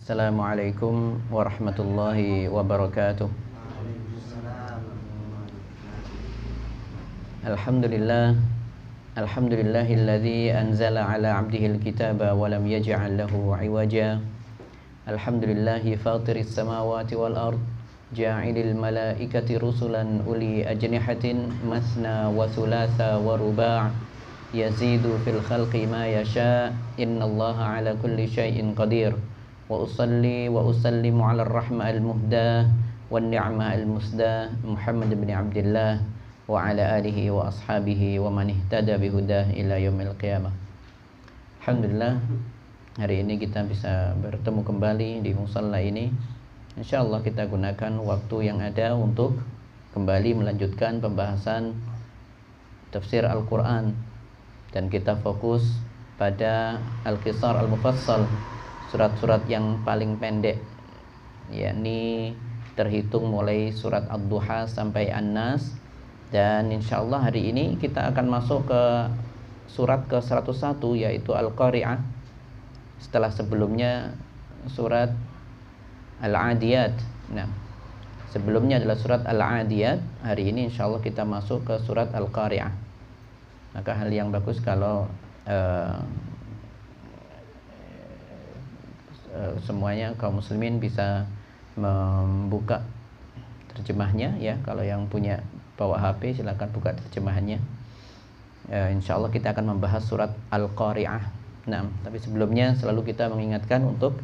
Assalamualaikum warahmatullahi wabarakatuh. Alhamdulillah, alhamdulillahilladzi anzala ala 'abdihil kitaba wa lam yaj'al lahu 'iwaja. Alhamdulillahi fatiris samawati wal ard, ja'ilil malaikati rusulan uli ajnihatin masna wa thulatha wa ruba', yazidu fil khalqi ma yasha', innallaha ala kulli syai'in qadir. Wa usalli wa usallimu ala rahma al-muhdah wan ni'mah al-musdah Muhammad bin Abdullah wa ala alihi wa ashabihi wa man ihtada bihudah ila yaumil qiyamah. Alhamdulillah, hari ini kita bisa bertemu kembali di musalla ini. Insyaallah kita gunakan waktu yang ada untuk kembali melanjutkan pembahasan tafsir Al-Qur'an, dan kita fokus pada Al-Qisar Al-Mufassal, surat-surat yang paling pendek, yakni terhitung mulai surat Ad-Duha sampai An-Nas. Dan insyaallah hari ini kita akan masuk ke surat ke-101, yaitu Al-Qari'ah, setelah sebelumnya surat Al-Adiyat. Nah, sebelumnya adalah surat Al-Adiyat. Hari ini insyaallah kita masuk ke surat Al-Qari'ah. Maka hal yang bagus kalau semuanya kaum muslimin bisa membuka terjemahnya ya. Kalau yang punya bawa HP silakan buka terjemahannya. Insyaallah kita akan membahas surat Al-Qari'ah. Nah, tapi sebelumnya selalu kita mengingatkan untuk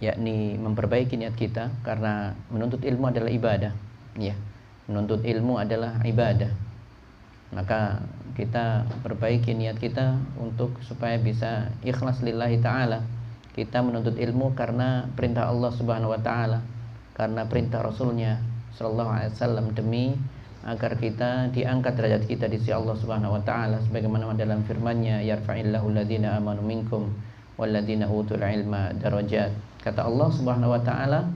yakni memperbaiki niat kita, karena menuntut ilmu adalah ibadah ya. Menuntut ilmu adalah ibadah. Maka kita perbaiki niat kita untuk supaya bisa ikhlas lillahi ta'ala. Kita menuntut ilmu karena perintah Allah subhanahu wa ta'ala, karena perintah Rasulnya sallallahu alaihi wasallam, demi agar kita diangkat derajat kita di sisi Allah subhanahu wa ta'ala, sebagaimana dalam firman-Nya, yarfa'illahu alladhina amanu minkum walladhina utul ilma darajat. Kata Allah subhanahu wa ta'ala,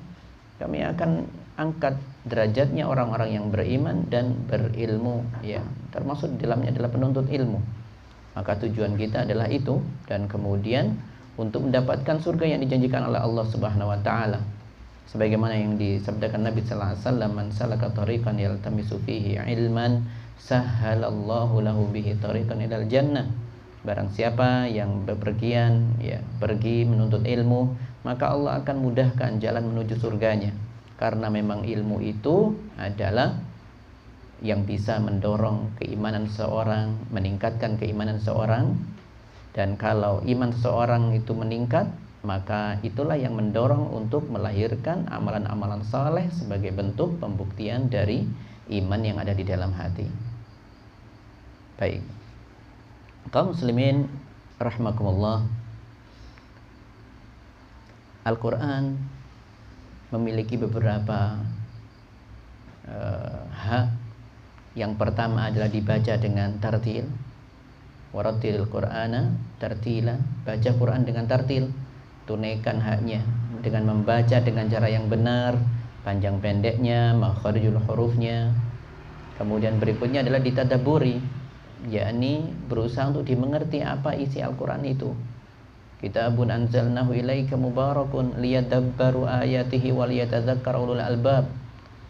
kami akan angkat derajatnya orang-orang yang beriman dan berilmu ya, termasuk di dalamnya adalah penuntut ilmu. Maka tujuan kita adalah itu, dan kemudian untuk mendapatkan surga yang dijanjikan oleh Allah Subhanahu wa taala, sebagaimana yang disabdakan Nabi sallallahu alaihi wasallam, man salaka tariqan yaltamisu fihi ilman sahhalallahu lahu bihi tariqan ilal jannah. Barang siapa yang bepergian ya, pergi menuntut ilmu, maka Allah akan mudahkan jalan menuju surganya. Karena memang ilmu itu adalah yang bisa mendorong keimanan seorang, meningkatkan keimanan seorang. Dan kalau iman seseorang itu meningkat, maka itulah yang mendorong untuk melahirkan amalan-amalan saleh sebagai bentuk pembuktian dari iman yang ada di dalam hati. Baik, kaum muslimin rahimakumullah, Al-Quran memiliki beberapa hak. Yang pertama adalah dibaca dengan tartil. Warattilil Qur'ana tartila, baca Quran dengan tartil. Tunaikan haknya dengan membaca dengan cara yang benar, panjang pendeknya, makharijul hurufnya. Kemudian berikutnya adalah ditadabburi, yakni berusaha untuk dimengerti apa isi Al-Quran itu. Kitabun anzalnahu ilaika mubarakun liyadabbaru ayatihi wa liyatadzakkara ulul albab.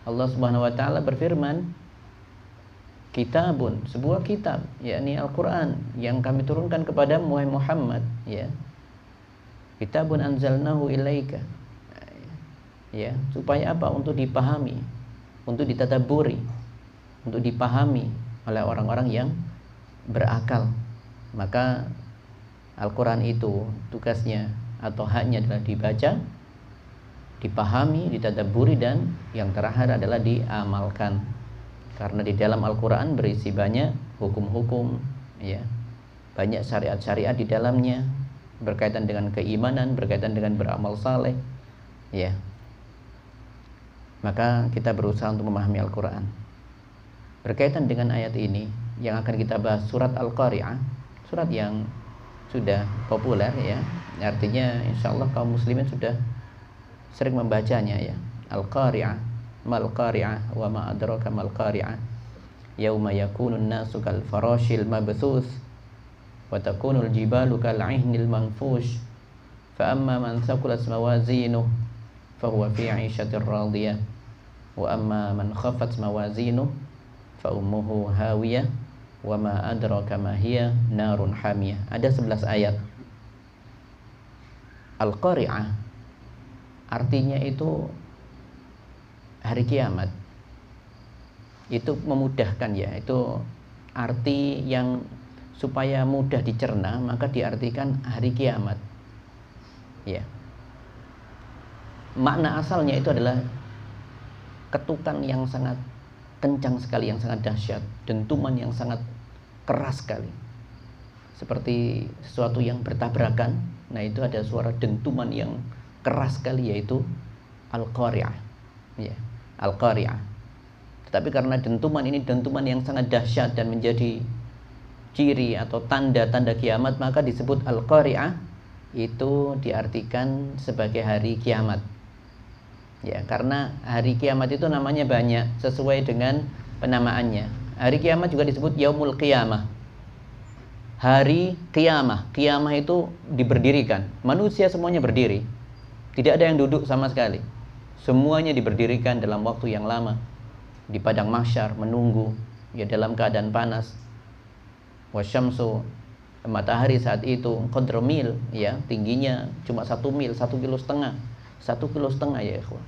Allah Subhanahu wa taala berfirman, kitabun, sebuah kitab, yakni Al-Qur'an yang kami turunkan kepadamu wahai Muhammad ya. Kitabun anzalnahu ilaika. Ya, supaya apa? Untuk dipahami, untuk ditadabburi, untuk dipahami oleh orang-orang yang berakal. Maka Al-Quran itu tugasnya atau haknya adalah dibaca, dipahami, ditadabburi, dan yang terakhir adalah diamalkan. Karena di dalam Al-Quran berisi banyak hukum-hukum ya, banyak syariat-syariat di dalamnya, berkaitan dengan keimanan, berkaitan dengan beramal saleh ya. Maka kita berusaha untuk memahami Al-Quran. Berkaitan dengan ayat ini yang akan kita bahas, surat Al-Qari'ah, surat yang sudah populer ya, artinya insyaallah kaum muslimin sudah sering membacanya ya. Al-Qari'ah, mal qari'ah wa ma adraka mal qari'ah, yauma yakunun nasu kal farashil mabthus wa takunul jibalu kal 'ihnil manfush Fa amma man thaqulat mawazinuhu fahuwa fi 'ishatir radiyah wa amma man khaffat mawazinuhu fa ummuhu hawiyah wa ma adraka ma hiya narun hamiyah. Ada 11 ayat. Al-Qari'ah artinya itu hari kiamat. Itu memudahkan ya, itu arti yang supaya mudah dicerna, maka diartikan hari kiamat. Ya. Makna asalnya itu adalah ketukan yang sangat kencang sekali, yang sangat dahsyat, dentuman yang sangat keras sekali. Seperti sesuatu yang bertabrakan. Nah, itu ada suara dentuman yang keras sekali, yaitu Al-Qari'ah. Ya, Al-Qari'ah. Tetapi karena dentuman ini dentuman yang sangat dahsyat dan menjadi ciri atau tanda-tanda kiamat, maka disebut Al-Qari'ah. Itu diartikan sebagai hari kiamat. Ya, karena hari kiamat itu namanya banyak sesuai dengan penamaannya. Hari kiamat juga disebut Yaumul Qiyamah. Hari kiamah. Kiamah itu diberdirikan. Manusia semuanya berdiri. Tidak ada yang duduk sama sekali. Semuanya diberdirikan dalam waktu yang lama di padang mahsyar menunggu, ya, dalam keadaan panas. Wasyamsu, matahari saat itu qadru mil, ya, tingginya cuma 1 mil, 1,5 kilo. 1,5 kilo ya ikhwan.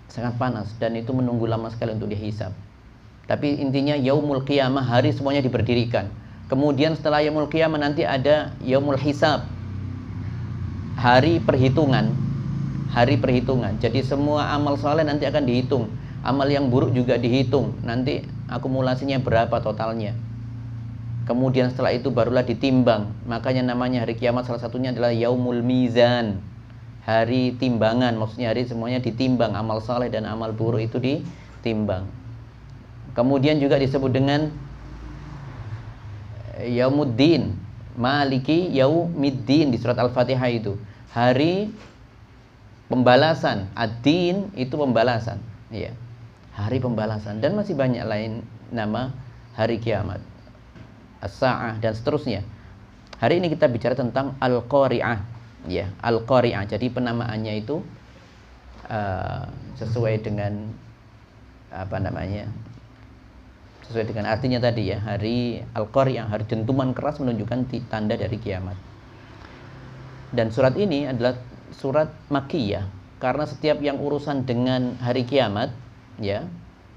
Sangat panas dan itu menunggu lama sekali untuk dihisab. Tapi intinya Yaumul Qiyamah, hari semuanya diberdirikan. Kemudian setelah Yaumul Qiyamah nanti ada Yaumul Hisab, hari perhitungan. Hari perhitungan. Jadi semua amal soleh nanti akan dihitung. Amal yang buruk juga dihitung. Nanti akumulasinya berapa totalnya. Kemudian setelah itu barulah ditimbang. Makanya namanya hari kiamat salah satunya adalah Yaumul Mizan. Hari timbangan, maksudnya hari semuanya ditimbang. Amal soleh dan amal buruk itu ditimbang. Kemudian juga disebut dengan Yaumuddin, Maliki Yaumiddin di surat Al-Fatihah itu. Hari pembalasan. Ad-din itu pembalasan. Ya. Hari pembalasan, dan masih banyak lain nama hari kiamat. As-Sa'ah dan seterusnya. Hari ini kita bicara tentang Al-Qari'ah. Ya, Al-Qari'ah. Jadi penamaannya itu sesuai dengan apa namanya? Sesuai dengan artinya tadi ya, hari Al-Qari'ah, hari dentuman keras menunjukkan tanda dari kiamat. Dan surat ini adalah surat Makkiyah, karena setiap yang urusan dengan hari kiamat ya,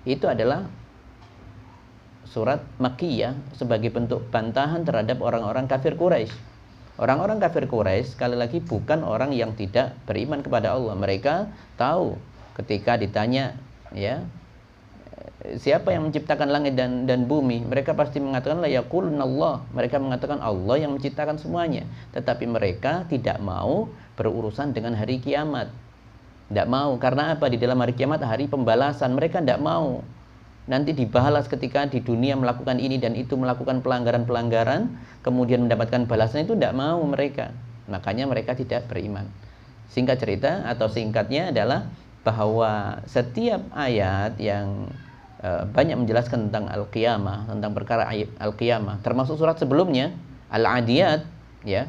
itu adalah surat Makkiyah sebagai bentuk bantahan terhadap orang-orang kafir Quraisy. Orang-orang kafir Quraisy sekali lagi bukan orang yang tidak beriman kepada Allah. Mereka tahu ketika ditanya ya, siapa yang menciptakan langit dan bumi, mereka pasti mengatakan la yaqulunallah. Mereka mengatakan Allah yang menciptakan semuanya. Tetapi mereka tidak mau berurusan dengan hari kiamat. Tidak mau, karena apa? Di dalam hari kiamat, hari pembalasan. Mereka tidak mau nanti dibalas ketika di dunia melakukan ini dan itu, melakukan pelanggaran-pelanggaran, kemudian mendapatkan balasan, itu tidak mau mereka. Makanya mereka tidak beriman. Singkat cerita atau singkatnya adalah bahwa setiap ayat yang banyak menjelaskan tentang Al-Qiyamah, tentang perkara Al-Qiyamah, termasuk surat sebelumnya Al-Adiyat ya,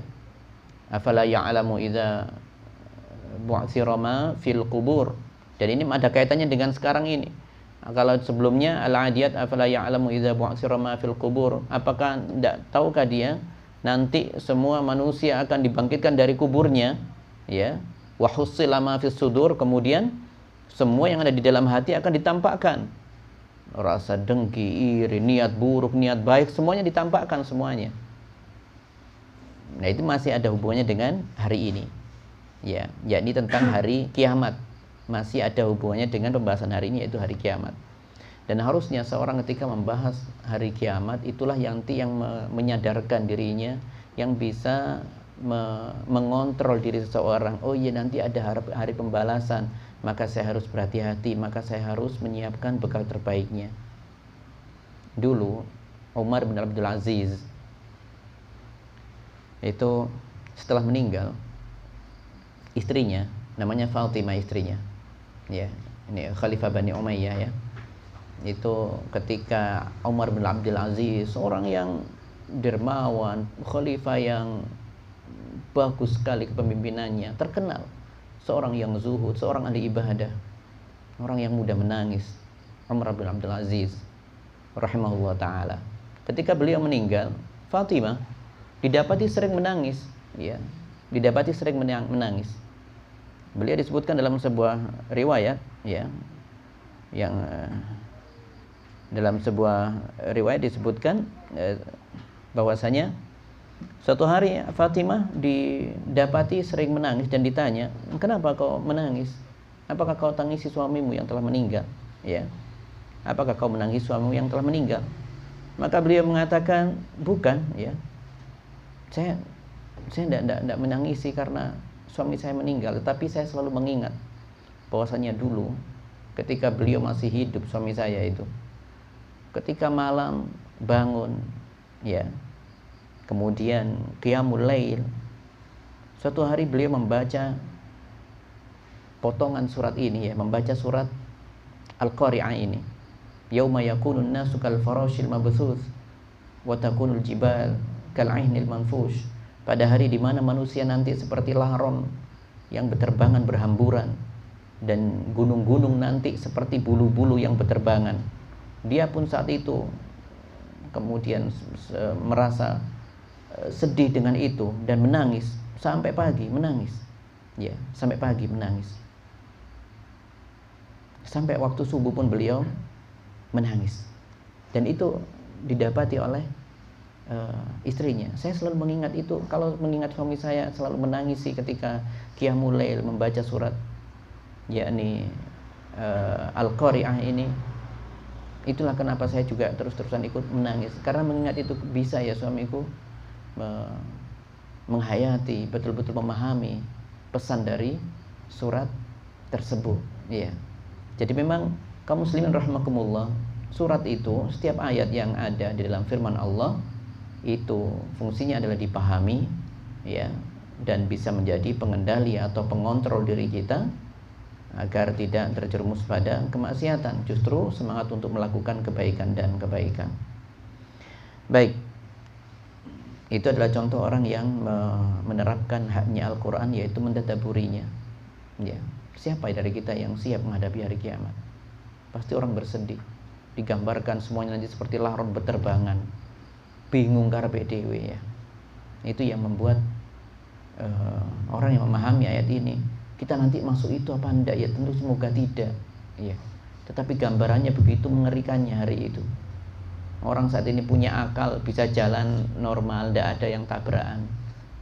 afala ya'lamu idza bu'tsira ma fil qubur. Dan ini ada kaitannya dengan sekarang ini. Kalau sebelumnya Al-Adiyat afala ya'lamu idza bu'tsira ma fil qubur, apakah tidak tahukah dia nanti semua manusia akan dibangkitkan dari kuburnya ya, wa hussila ma fis sudur, kemudian semua yang ada di dalam hati akan ditampakkan. Rasa dengki, iri, niat buruk, niat baik, semuanya ditampakkan semuanya. Nah, itu masih ada hubungannya dengan hari ini. Ya, yakni tentang hari kiamat. Masih ada hubungannya dengan pembahasan hari ini, yaitu hari kiamat. Dan harusnya seorang ketika membahas hari kiamat, itulah yang menyadarkan dirinya, yang bisa mengontrol diri seseorang. Oh iya, nanti ada hari pembalasan, maka saya harus berhati-hati, maka saya harus menyiapkan bekal terbaiknya. Dulu Umar bin Abdul Aziz itu setelah meninggal, istrinya namanya Fatimah, istrinya ya, ini Khalifah Bani Umayyah ya, itu ketika Umar bin Abdul Aziz, seorang yang dermawan, khalifah yang bagus sekali kepemimpinannya, terkenal, seorang yang zuhud, seorang ahli ibadah, orang yang mudah menangis, Umar bin Abdul Aziz rahimahullah taala. Ketika beliau meninggal, Fatimah didapati sering menangis, ya, didapati sering menangis. Beliau disebutkan dalam sebuah riwayat, ya, yang dalam sebuah riwayat disebutkan bahwasanya suatu hari Fatimah didapati sering menangis dan ditanya, "Kenapa kau menangis? Apakah kau tangisi suamimu yang telah meninggal?" Ya. "Apakah kau menangis suamimu yang telah meninggal?" Maka beliau mengatakan, "Bukan, ya. Saya tidak menangisi karena suami saya meninggal, tetapi saya selalu mengingat bahwasanya dulu ketika beliau masih hidup, suami saya itu, ketika malam bangun, ya, kemudian qiyamul lail, suatu hari beliau membaca potongan surat ini, ya, membaca surat Al-Qari'ah ini. Yauma yakunun nasu kal farashil mabthuth wa takunul jibal kal 'ainil manfush. Pada hari di mana manusia nanti seperti laron yang berterbangan berhamburan, dan gunung-gunung nanti seperti bulu-bulu yang berterbangan. Dia pun saat itu kemudian merasa sedih dengan itu dan menangis sampai pagi, menangis. Ya, sampai pagi menangis. Sampai waktu subuh pun beliau menangis. Dan itu didapati oleh istrinya. "Saya selalu mengingat itu, kalau mengingat suami saya selalu menangisi ketika qiyamul lail membaca surat, yakni Al-Qari'ah ini. Itulah kenapa saya juga terus-terusan ikut menangis, karena mengingat itu bisa, ya, suamiku menghayati, betul-betul memahami pesan dari surat tersebut." Ya. Jadi memang kaum muslimin rahimakumullah, surat itu, setiap ayat yang ada di dalam firman Allah itu fungsinya adalah dipahami, ya, dan bisa menjadi pengendali atau pengontrol diri kita agar tidak terjerumus pada kemaksiatan, justru semangat untuk melakukan kebaikan dan kebaikan. Baik, itu adalah contoh orang yang menerapkan haknya Al-Quran, yaitu mentadabburinya. Ya, siapa dari kita yang siap menghadapi hari kiamat? Pasti orang bersedih. Digambarkan semuanya nanti seperti laron berterbangan, bingung karepe dhewe, ya. Itu yang membuat orang yang memahami ayat ini, kita nanti masuk itu apa enggak, ya, tentu semoga tidak, ya. Tetapi gambarannya begitu mengerikannya hari itu. Orang saat ini punya akal, bisa jalan normal, tidak ada yang tabrakan.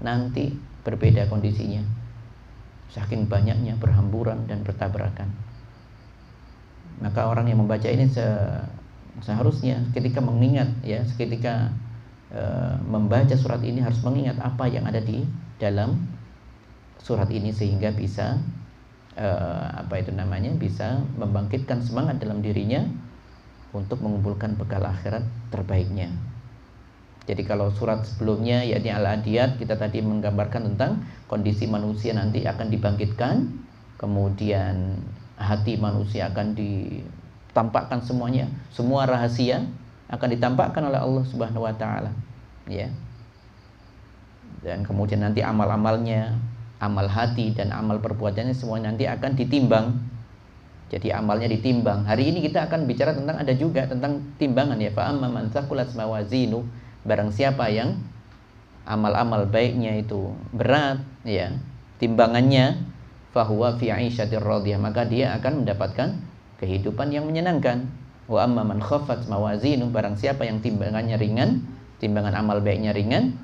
Nanti berbeda kondisinya, saking banyaknya berhamburan dan bertabrakan. Maka orang yang membaca ini seharusnya ketika mengingat, ya, ketika membaca surat ini harus mengingat apa yang ada di dalam surat ini, sehingga bisa bisa membangkitkan semangat dalam dirinya untuk mengumpulkan bekal akhirat terbaiknya. Jadi kalau surat sebelumnya, yakni Al-Adiyat, kita tadi menggambarkan tentang kondisi manusia nanti akan dibangkitkan, kemudian hati manusia akan ditampakkan semuanya, semua rahasia akan ditampakkan oleh Allah Subhanahu wa taala, ya. Dan kemudian nanti amal-amalnya, amal hati dan amal perbuatannya semua nanti akan ditimbang. Jadi amalnya ditimbang. Hari ini kita akan bicara tentang, ada juga tentang timbangan, ya. Fa amma man thaqulat mawazinu, barang siapa yang amal-amal baiknya itu berat, ya, timbangannya, fahuwa fi 'aisyatir radiyah, maka dia akan mendapatkan kehidupan yang menyenangkan. Wa amma man khaffat mawazinu, barang siapa yang timbangannya ringan, timbangan amal baiknya ringan,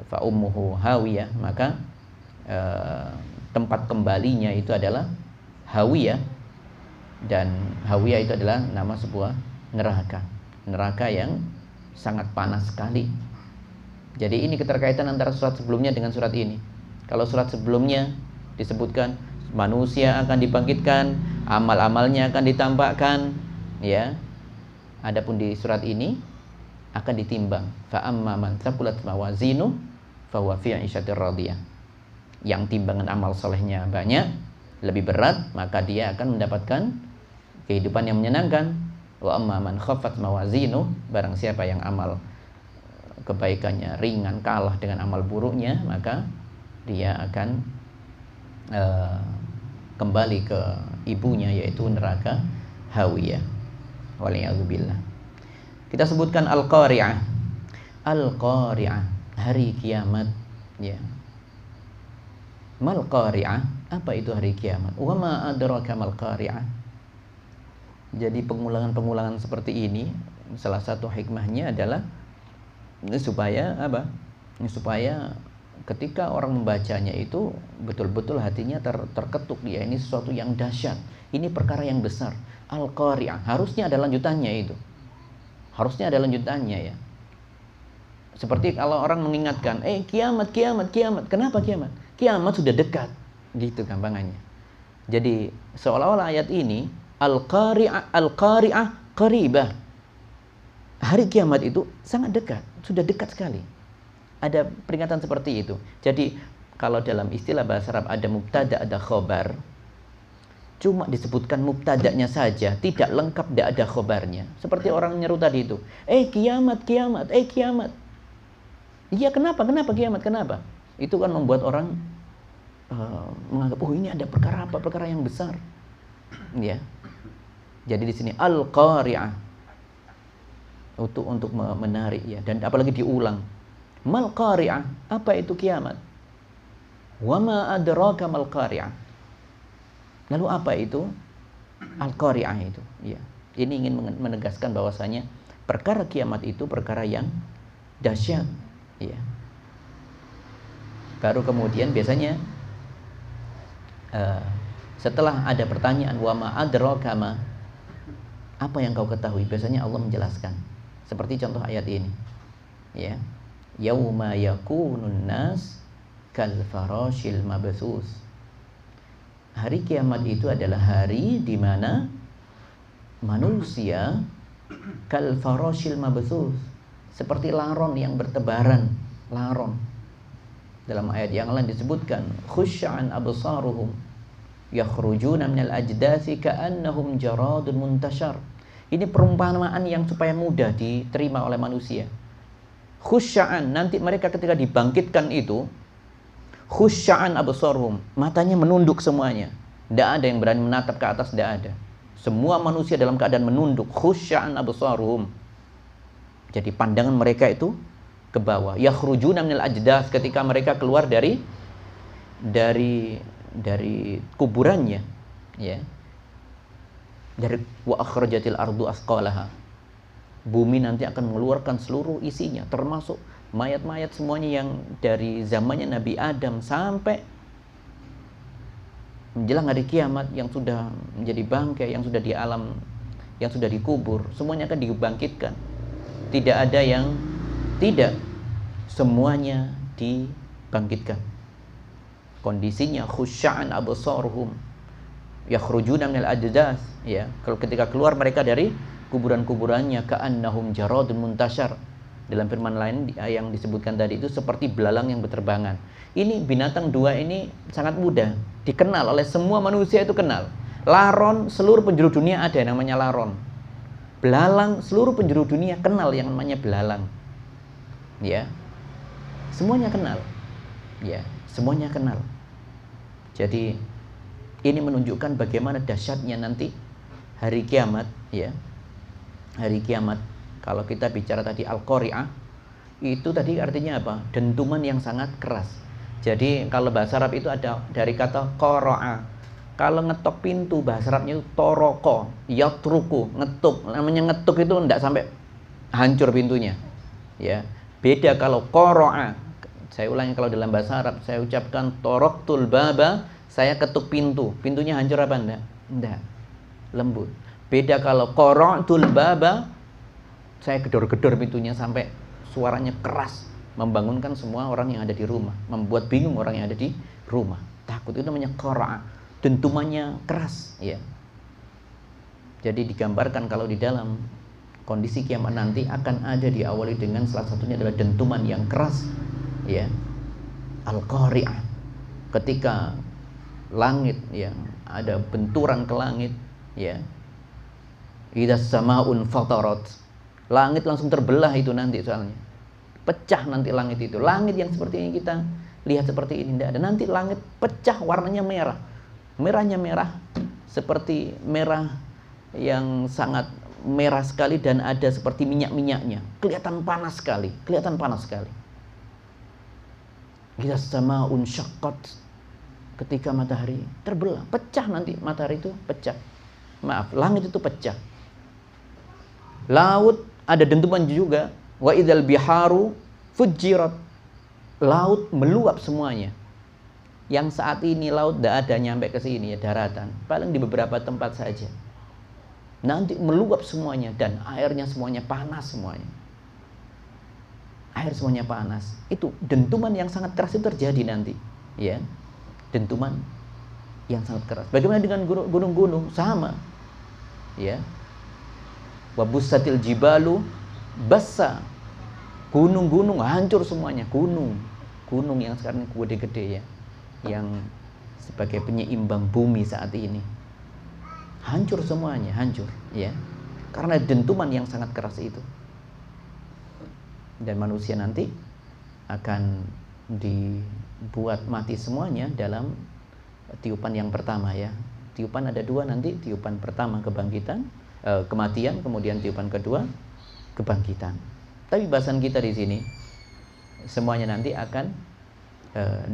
fa ummuhu hawiyah, maka tempat kembalinya itu adalah hawiyah. Dan hawiyah itu adalah nama sebuah neraka yang sangat panas sekali. Jadi ini keterkaitan antara surat sebelumnya dengan surat ini. Kalau surat sebelumnya disebutkan manusia akan dibangkitkan, amal-amalnya akan ditampakkan, ya. Adapun di surat ini akan ditimbang. Fa amma man thaqulat mawazinu fa huwa fi 'isyatir radiyah. Yang timbangan amal solehnya banyak, lebih berat, maka dia akan mendapatkan kehidupan yang menyenangkan. Wa amma man khaffat mawazinu, barang siapa yang amal kebaikannya ringan, kalah dengan amal buruknya, maka dia akan kembali ke ibunya, yaitu neraka hawiyah. Waliyadzubillah. Kita sebutkan al-qari'ah. Al-qari'ah, hari kiamat, ya. Mal qari'ah, apa itu hari kiamat? Wa ma adraka mal qari'ah. Jadi pengulangan-pengulangan seperti ini salah satu hikmahnya adalah supaya apa? Supaya ketika orang membacanya itu betul-betul hatinya terketuk, dia ini sesuatu yang dahsyat, ini perkara yang besar. Al-qari'ah, harusnya ada lanjutannya itu. Harusnya ada lanjutannya, ya. Seperti kalau orang mengingatkan, kiamat, kiamat, kiamat. Kenapa kiamat? Kiamat sudah dekat. Gitu gampangannya. Jadi seolah-olah ayat ini al-qari'ah, al-qari'ah qaribah. Hari kiamat itu sangat dekat, sudah dekat sekali. Ada peringatan seperti itu. Jadi kalau dalam istilah bahasa Arab ada mubtada, ada khobar. Cuma disebutkan mubtadanya saja, tidak lengkap, tidak ada khobarnya. Seperti orang nyeru tadi itu, kiamat, kiamat, kiamat. Iya, kenapa kiamat, kenapa? Itu kan membuat orang menganggap, ini ada perkara apa, perkara yang besar. Ya. Jadi di sini al-qari'ah untuk menarik, ya, dan apalagi diulang. Mal qari'ah, apa itu kiamat? Wa ma adraka mal qari'ah. Lalu apa itu al-qari'ah itu? Ya. Ini ingin menegaskan bahwasanya perkara kiamat itu perkara yang dahsyat. Ya. Baru kemudian biasanya setelah ada pertanyaan wa ma adraka ma, apa yang kau ketahui, biasanya Allah menjelaskan. Seperti contoh ayat ini. Ya. Yauma yakunun nas kal farashil mabthus. Hari kiamat itu adalah hari di mana manusia kal farashil mabthus, seperti laron yang bertebaran, laron. Dalam ayat yang lain disebutkan khusya'an absaruhum yakhrujuna minal ajdasi ka'annahum jaradun muntashar. Ini perumpamaan yang supaya mudah diterima oleh manusia. Khusya'an, nanti mereka ketika dibangkitkan itu khusya'an absaruhum, matanya menunduk semuanya. Tidak ada yang berani menatap ke atas, tidak ada. Semua manusia dalam keadaan menunduk. Khusya'an absaruhum. Jadi pandangan mereka itu ke bawah. Yakhrujuna minal ajdas, ketika mereka keluar dari kuburannya, ya. Dari wa akhrajatil ardu asqalaha. Bumi nanti akan mengeluarkan seluruh isinya, termasuk mayat-mayat semuanya yang dari zamannya Nabi Adam sampai menjelang hari kiamat, yang sudah menjadi bangkai, yang sudah di alam, yang sudah dikubur, semuanya akan dibangkitkan. Tidak ada yang tidak, semuanya dibangkitkan. Kondisinya khusya'an absaruhum yakhrujuna minal ajdas, ya. Kalau ketika keluar mereka dari kuburan-kuburannya ka'annahum jaradun muntashar. Dalam firman lain yang disebutkan tadi itu seperti belalang yang berterbangan. Ini binatang dua ini sangat mudah dikenal oleh semua manusia, itu kenal. Laron, seluruh penjuru dunia ada yang namanya laron. Belalang, seluruh penjuru dunia kenal yang namanya belalang. Ya. Semuanya kenal. Ya, semuanya kenal. Jadi ini menunjukkan bagaimana dahsyatnya nanti hari kiamat, ya. Hari kiamat. Kalau kita bicara tadi al-qari'ah, itu tadi artinya apa? Dentuman yang sangat keras. Jadi kalau bahasa Arab itu ada dari kata qara'a. Kalau ngetok pintu bahasa Arabnya itu toroko, yatruku, ngetuk. Namanya ngetuk itu tidak sampai hancur pintunya. Ya. Beda kalau qara'a. Saya ulangi, kalau dalam bahasa Arab saya ucapkan toroktul baba, saya ketuk pintu. Pintunya hancur apa enggak? Enggak. Lembut. Beda kalau qara'tul baba, saya gedor-gedor pintunya sampai suaranya keras, membangunkan semua orang yang ada di rumah, membuat bingung orang yang ada di rumah. Takut, itu namanya qara'a. Dentumannya keras, ya. Jadi digambarkan kalau di dalam kondisi kiamat nanti akan ada diawali dengan salah satunya adalah dentuman yang keras, ya. Al-qari'ah. Ketika langit, ya, ada benturan ke langit, ya. Idza samaun fatarat. Langit langsung terbelah itu nanti soalnya. Pecah nanti langit itu. Langit yang seperti ini kita lihat seperti ini tidak ada. Nanti langit pecah, warnanya merah. Merahnya merah seperti merah yang sangat merah sekali dan ada seperti minyak-minyaknya. Kelihatan panas sekali, kelihatan panas sekali. Kita sama unsyaqqat, ketika matahari terbelah, pecah nanti matahari itu pecah. Maaf, langit itu pecah. Laut ada dentuman juga. Wa idzal biharu fujirat. Laut meluap semuanya. Yang saat ini laut tidak ada nyampe ke sini ya, daratan. Paling di beberapa tempat saja. Nanti meluap semuanya dan airnya semuanya panas semuanya. Air semuanya panas. Itu dentuman yang sangat keras itu terjadi nanti, ya. Dentuman yang sangat keras. Bagaimana dengan gunung-gunung? Sama. Ya. Wa bussatil jibalu bassa. Gunung-gunung hancur semuanya, gunung yang sekarang gede-gede ya, yang sebagai penyeimbang bumi saat ini. Hancur semuanya, hancur ya. Karena dentuman yang sangat keras itu. Dan manusia nanti akan dibuat mati semuanya dalam tiupan yang pertama ya. Tiupan ada dua nanti, tiupan pertama kebangkitan, kematian, kemudian tiupan kedua kebangkitan. Tapi bahasan kita di sini semuanya nanti akan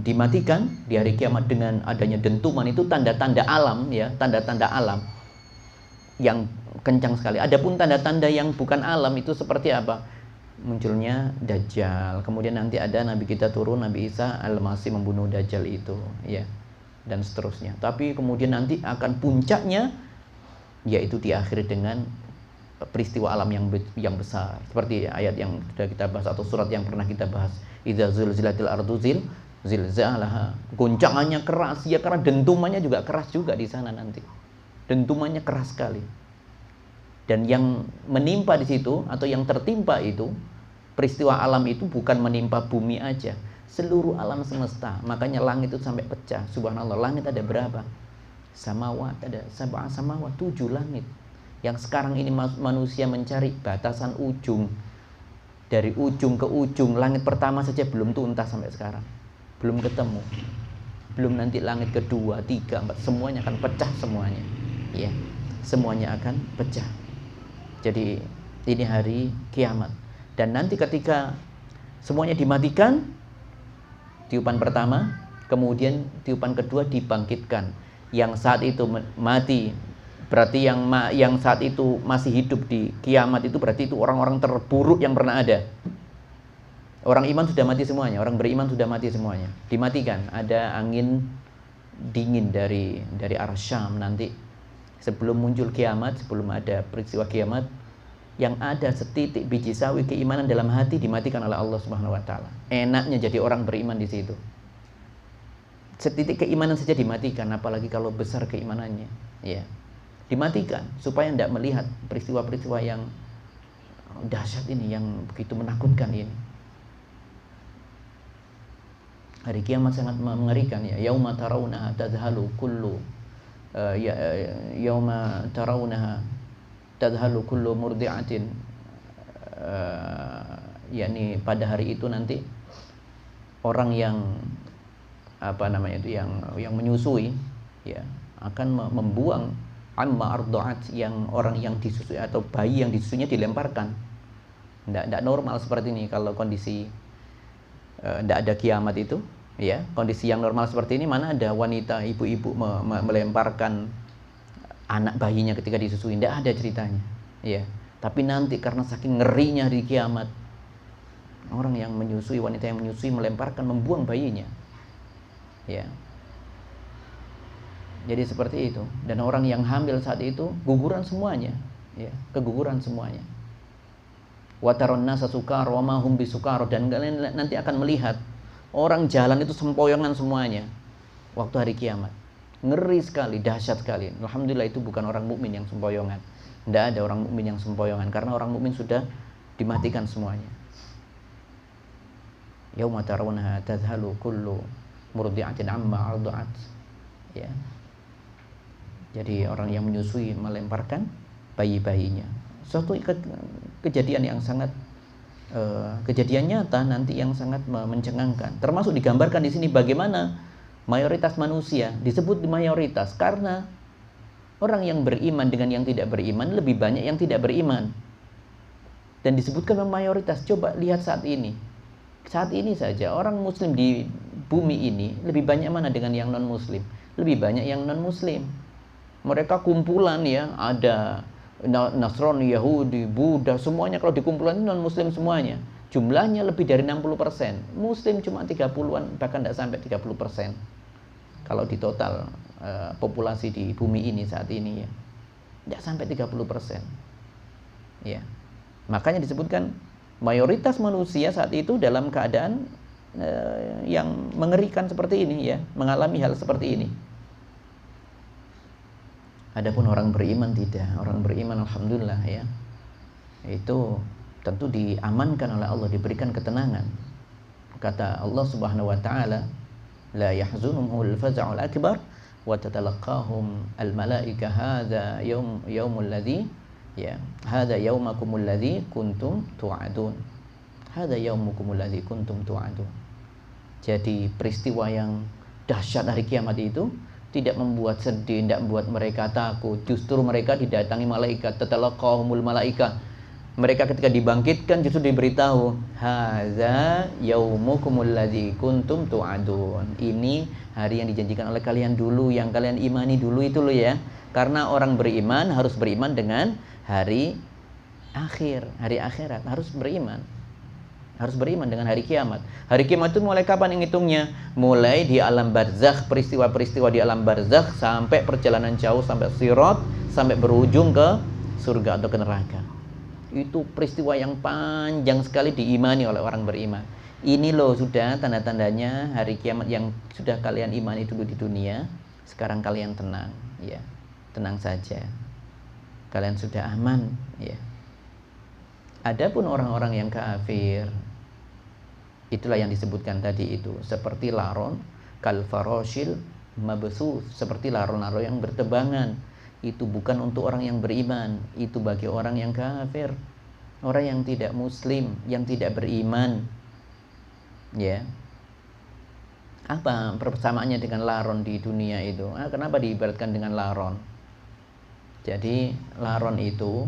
dimatikan di hari kiamat dengan adanya dentuman. Itu tanda-tanda alam ya, tanda-tanda alam yang kencang sekali. Adapun tanda-tanda yang bukan alam itu seperti apa? Munculnya Dajjal. Kemudian nanti ada Nabi kita turun, Nabi Isa Al-Masih membunuh Dajjal itu ya, dan seterusnya. Tapi kemudian nanti akan puncaknya yaitu diakhiri dengan peristiwa alam yang besar, seperti ayat yang sudah kita bahas atau surat yang pernah kita bahas, idza zulzilatil ardu zilzalaha. Goncangannya keras ya, karena dentumannya juga keras juga di sana nanti. Dentumannya keras sekali. Dan yang menimpa di situ atau yang tertimpa itu, peristiwa alam itu bukan menimpa bumi aja, seluruh alam semesta. Makanya langit itu sampai pecah. Subhanallah, langit ada berapa? Samawat ada sab'a samawat, 7 langit. Yang sekarang ini manusia mencari batasan ujung. Dari ujung ke ujung, langit pertama saja belum tuntas sampai sekarang. Belum ketemu. Belum nanti langit kedua, 3, 4, semuanya akan pecah semuanya. Ya, semuanya akan pecah. Jadi ini hari kiamat. Dan nanti ketika semuanya dimatikan, tiupan pertama, kemudian tiupan kedua dibangkitkan. Yang saat itu mati, berarti yang saat itu masih hidup di kiamat itu berarti itu orang-orang terburuk yang pernah ada. Orang iman sudah mati semuanya, orang beriman sudah mati semuanya. Dimatikan, ada angin dingin dari arah Syam nanti. Sebelum muncul kiamat, sebelum ada peristiwa kiamat, yang ada setitik biji sawi keimanan dalam hati dimatikan oleh Allah Subhanahu wa taala. Enaknya jadi orang beriman di situ. Setitik keimanan saja dimatikan, apalagi kalau besar keimanannya, ya. Dimatikan supaya tidak melihat peristiwa-peristiwa yang dahsyat ini, yang begitu menakutkan ini. Hari kiamat sangat mengerikan ya. Yauma tarawunaha tadhalu kullu yauma tarawunaha tadhalu kullu murdi'atin, yakni pada hari itu nanti orang yang yang menyusui ya akan membuang amma arda'at, yang orang yang disusui atau bayi yang disusunya dilemparkan. Tidak normal seperti ini kalau kondisi tidak ada kiamat itu ya. Kondisi yang normal seperti ini mana ada wanita ibu-ibu melemparkan anak bayinya ketika disusui, tidak ada ceritanya ya. Tapi nanti karena saking ngerinya di kiamat, orang yang menyusui, wanita yang menyusui melemparkan, membuang bayinya ya. Jadi seperti itu. Dan orang yang hamil saat itu guguran semuanya ya, keguguran semuanya. Wa taron nasa sukara wa ma hum bisukara, dan kalian nanti akan melihat orang jalan itu sempoyongan semuanya waktu hari kiamat. Ngeri sekali, dahsyat sekali. Alhamdulillah itu bukan orang mukmin yang sempoyongan. Tidak ada orang mukmin yang sempoyongan, karena orang mukmin sudah dimatikan semuanya. Yauma tarawunha tadhalu kullu murdi'atin amma arda'at ya. Jadi orang yang menyusui melemparkan bayi-bayinya. Suatu kejadian yang sangat kejadian nyata nanti yang sangat mencengangkan. Termasuk digambarkan di sini bagaimana mayoritas manusia disebut mayoritas karena orang yang beriman dengan yang tidak beriman lebih banyak yang tidak beriman. Dan disebutkan mayoritas. Coba lihat saat ini. Saat ini saja orang muslim di bumi ini lebih banyak mana dengan yang non muslim? Lebih banyak yang non muslim. Mereka kumpulan ya, ada Nasrani, Yahudi, Buddha, semuanya kalau dikumpulan non muslim semuanya. Jumlahnya lebih dari 60%. Muslim cuma 30-an, bahkan tidak sampai 30%. Kalau di total populasi di bumi ini saat ini ya. Tidak sampai 30%. Ya. Makanya disebutkan mayoritas manusia saat itu dalam keadaan yang mengerikan seperti ini ya, mengalami hal seperti ini. Adapun orang beriman tidak. Orang beriman alhamdulillah ya, itu tentu diamankan oleh Allah, diberikan ketenangan. Kata Allah Subhanahu wa taala, la yahzunhumul faza'ul akbar wa tatalaqahum al malaika hadza yaumul ladzi ya hadza yaumakumul ladzi kuntum tu'adun. Hadza yaumukumul ladzi kuntum tu'adun. Jadi peristiwa yang dahsyat hari kiamat itu tidak membuat sedih, tidak membuat mereka takut. Justru mereka didatangi malaikat, tatalaqahumul malaika. Mereka ketika dibangkitkan justru diberitahu, hadza yaumukumul ladzi kuntum tu'adun. Ini hari yang dijanjikan oleh kalian dulu, yang kalian imani dulu itu loh ya. Karena orang beriman harus beriman dengan hari akhir, hari akhirat, harus beriman. Harus beriman dengan hari kiamat. Hari kiamat itu mulai kapan yang hitungnya? Mulai di alam barzakh, peristiwa-peristiwa di alam barzakh sampai perjalanan jauh sampai sirat, sampai berujung ke surga atau ke neraka. Itu peristiwa yang panjang sekali diimani oleh orang beriman. Ini loh sudah tanda-tandanya hari kiamat yang sudah kalian imani dulu di dunia. Sekarang kalian tenang, ya. Tenang saja. Kalian sudah aman, ya. Adapun orang-orang yang kafir, itulah yang disebutkan tadi itu, seperti laron kal faroshil mabsus, seperti laron-laron yang bertebangan. Itu bukan untuk orang yang beriman, itu bagi orang yang kafir, orang yang tidak muslim, yang tidak beriman. Ya. Apa persamaannya dengan laron di dunia itu? Kenapa diibaratkan dengan laron? Jadi laron itu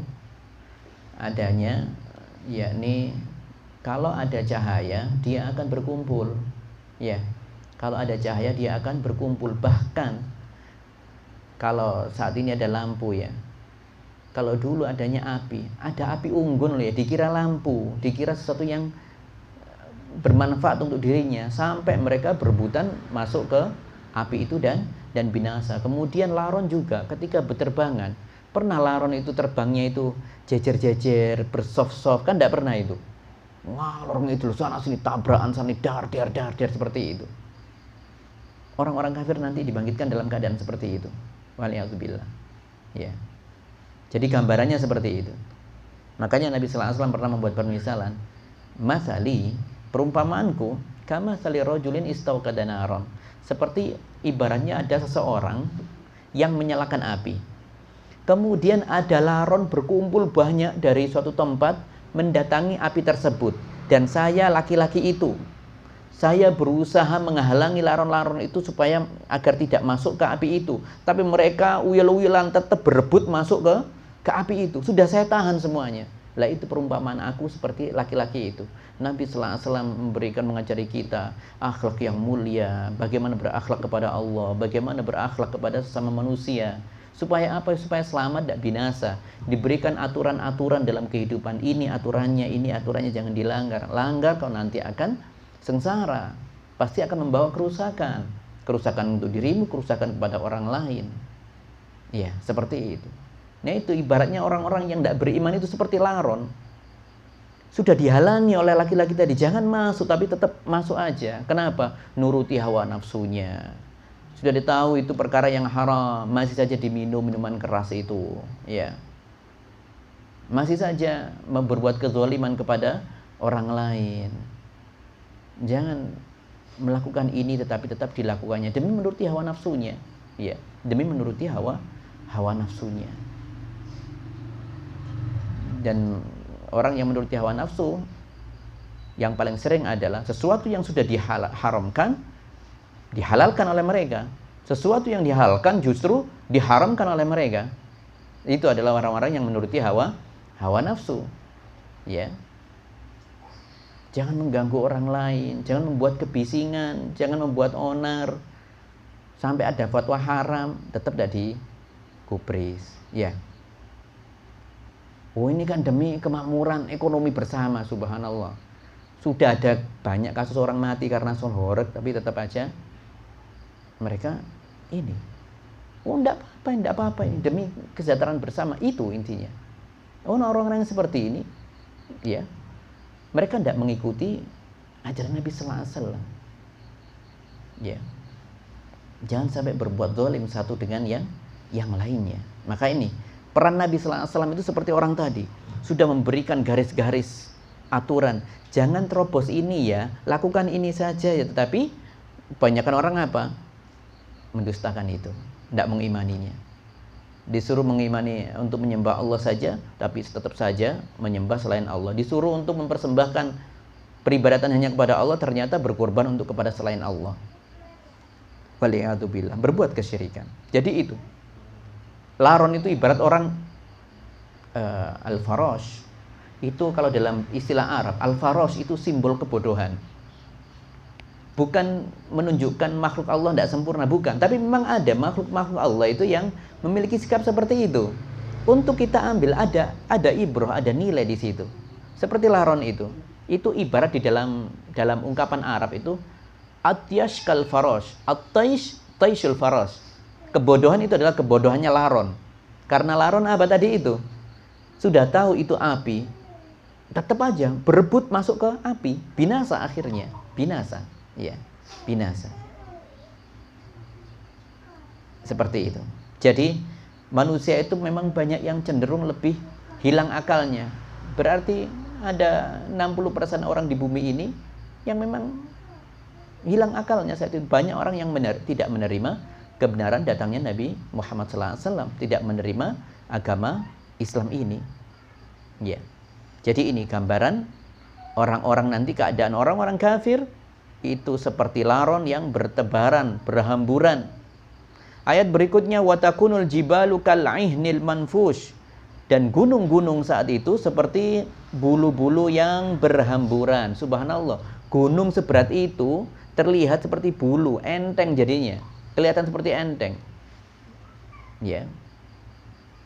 adanya yakni kalau ada cahaya dia akan berkumpul. Ya. Kalau ada cahaya dia akan berkumpul. Bahkan kalau saat ini ada lampu ya. Kalau dulu adanya api, ada api unggun loh ya, dikira lampu, dikira sesuatu yang bermanfaat untuk dirinya, sampai mereka berebutan masuk ke api itu dan binasa. Kemudian laron juga ketika berterbangan, pernah laron itu terbangnya itu jejer-jejer, bersoft-soft, kan tidak pernah itu. Wah, lorong itu sana sini tabrakan, sana dar seperti itu. Orang-orang kafir nanti dibangkitkan dalam keadaan seperti itu. Waliyadzubillah. Ya. Jadi gambarannya seperti itu. Makanya Nabi sallallahu alaihi wasallam pernah membuat permisalan, masali, perumpamaanku, kama sali rajulin istauqada naron. Seperti ibaratnya ada seseorang yang menyalakan api. Kemudian ada laron berkumpul banyak dari suatu tempat mendatangi api tersebut, dan saya laki-laki itu, saya berusaha menghalangi laron-laron itu supaya agar tidak masuk ke api itu, tapi mereka uyel-uyelan tetap berebut masuk ke api itu. Sudah saya tahan semuanya. Lah itu perumpamaan aku seperti laki-laki itu. Nabi sallallahu alaihi wasallam memberikan, mengajari kita akhlak yang mulia, bagaimana berakhlak kepada Allah, bagaimana berakhlak kepada sesama manusia. Supaya apa? Supaya selamat, tidak binasa. Diberikan aturan-aturan dalam kehidupan. Ini aturannya jangan dilanggar. Langgar kau nanti akan sengsara. Pasti akan membawa kerusakan. Kerusakan untuk dirimu, kerusakan kepada orang lain. Ya, seperti itu. Nah itu ibaratnya orang-orang yang tidak beriman itu seperti laron. Sudah dihalangi oleh laki-laki tadi, jangan masuk, tapi tetap masuk aja. Kenapa? Nuruti hawa nafsunya. Sudah ditahu itu perkara yang haram, masih saja diminum minuman keras itu, ya. Masih saja berbuat kezaliman kepada orang lain. Jangan melakukan ini, tetapi tetap dilakukannya demi menuruti hawa nafsunya, ya. Demi menuruti hawa nafsunya. Dan orang yang menuruti hawa nafsu yang paling sering adalah sesuatu yang sudah diharamkan dihalalkan oleh mereka. Sesuatu yang dihalalkan justru diharamkan oleh mereka. Itu adalah orang-orang yang menuruti hawa nafsu. Ya. Jangan mengganggu orang lain, jangan membuat kebisingan, jangan membuat onar. Sampai ada fatwa haram, tetap tidak digubris. Ya. Oh, ini kan demi kemakmuran ekonomi bersama, subhanallah. Sudah ada banyak kasus orang mati karena sholat, tapi tetap aja mereka ini. Oh, enggak apa-apa ini demi kesejahteraan bersama, itu intinya. Oh, orang-orang yang seperti ini, ya, mereka tidak mengikuti ajaran Nabi sallallahu alaihi wasallam. Ya. Jangan sampai berbuat zalim satu dengan yang lainnya. Maka ini peran Nabi sallallahu alaihi wasallam itu seperti orang tadi, sudah memberikan garis-garis aturan. Jangan terobos ini ya, lakukan ini saja ya, tetapi kebanyakan orang apa? Mendustakan itu, tidak mengimaninya. Disuruh mengimani untuk menyembah Allah saja, tapi tetap saja menyembah selain Allah. Disuruh untuk mempersembahkan peribadatan hanya kepada Allah, ternyata berkorban untuk kepada selain Allah. Waliyatubillah, berbuat kesyirikan. Jadi itu. Laron itu ibarat orang al-farosh. Itu kalau dalam istilah Arab, al-farosh itu simbol kebodohan. Bukan menunjukkan makhluk Allah tidak sempurna, bukan. Tapi memang ada makhluk-makhluk Allah itu yang memiliki sikap seperti itu. Untuk kita ambil ada ibrah, ada nilai di situ. Seperti laron itu ibarat di dalam ungkapan Arab itu atyash kal farosh, taishul farosh. Kebodohan itu adalah kebodohannya laron. Karena laron apa tadi itu? Sudah tahu itu api, tetap aja berebut masuk ke api, binasa akhirnya, binasa. Ya, binasa. Seperti itu. Jadi manusia itu memang banyak yang cenderung lebih hilang akalnya. Berarti ada 60% orang di bumi ini yang memang hilang akalnya saat itu. Banyak orang yang tidak menerima kebenaran datangnya Nabi Muhammad SAW, tidak menerima agama Islam ini. Ya. Jadi ini gambaran orang-orang nanti, keadaan orang-orang kafir itu seperti laron yang bertebaran, berhamburan. Ayat berikutnya watakunul jibalu kal'ihnil manfush, dan gunung-gunung saat itu seperti bulu-bulu yang berhamburan. Subhanallah, gunung seberat itu terlihat seperti bulu, enteng jadinya. Kelihatan seperti enteng. Ya.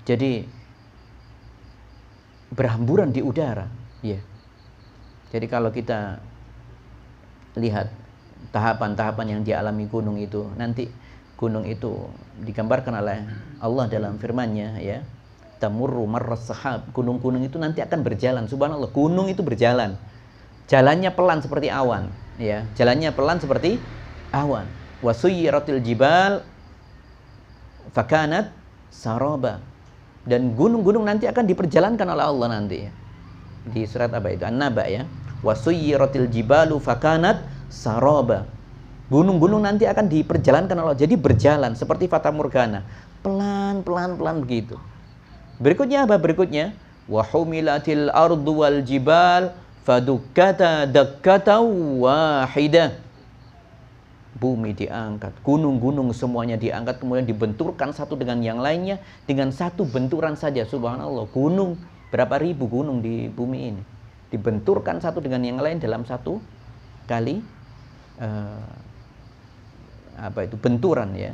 Jadi berhamburan di udara, ya. Jadi kalau kita lihat tahapan-tahapan yang dialami gunung itu, nanti gunung itu digambarkan oleh Allah dalam firman-Nya, ya. Tamurru marras sahab. Gunung-gunung itu nanti akan berjalan. Subhanallah, gunung itu berjalan. Jalannya pelan seperti awan, ya. Jalannya pelan seperti awan. Wa suyyiratil jibal fakanat saraba. Dan gunung-gunung nanti akan diperjalankan oleh Allah nanti, ya. Di surat apa itu? An-Naba, ya. Wa suyyiratil jibalu fakanat saraba. Gunung-gunung nanti akan diperjalankan oleh Allah. Jadi berjalan seperti fata morgana, pelan-pelan begitu. Berikutnya apa? Berikutnya wa humilatil ardu wal jibal fadukkata dakkata wahidah. Bumi diangkat, gunung-gunung semuanya diangkat, kemudian dibenturkan satu dengan yang lainnya dengan satu benturan saja. Subhanallah, gunung, berapa ribu gunung di bumi ini dibenturkan satu dengan yang lain dalam satu kali benturan, ya.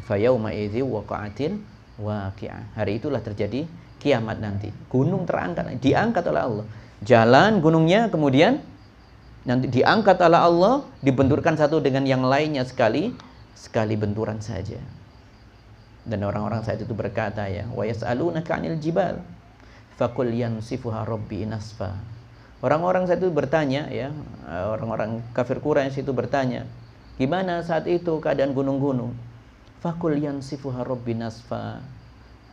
Fa yauma idzi waqa'atil waqi'ah. Hari itulah terjadi kiamat nanti. Gunung diangkat oleh Allah. Jalan gunungnya kemudian nanti diangkat oleh Allah, dibenturkan satu dengan yang lainnya sekali benturan saja. Dan orang-orang saat itu berkata, ya, wa yas'alunaka 'anil jibal faqul yansifuha rabbi nasfa. Orang-orang saat itu bertanya, ya, orang-orang kafir Quraisy itu bertanya, gimana saat itu keadaan gunung-gunung? Faqul yansifuha rabbi nasfa.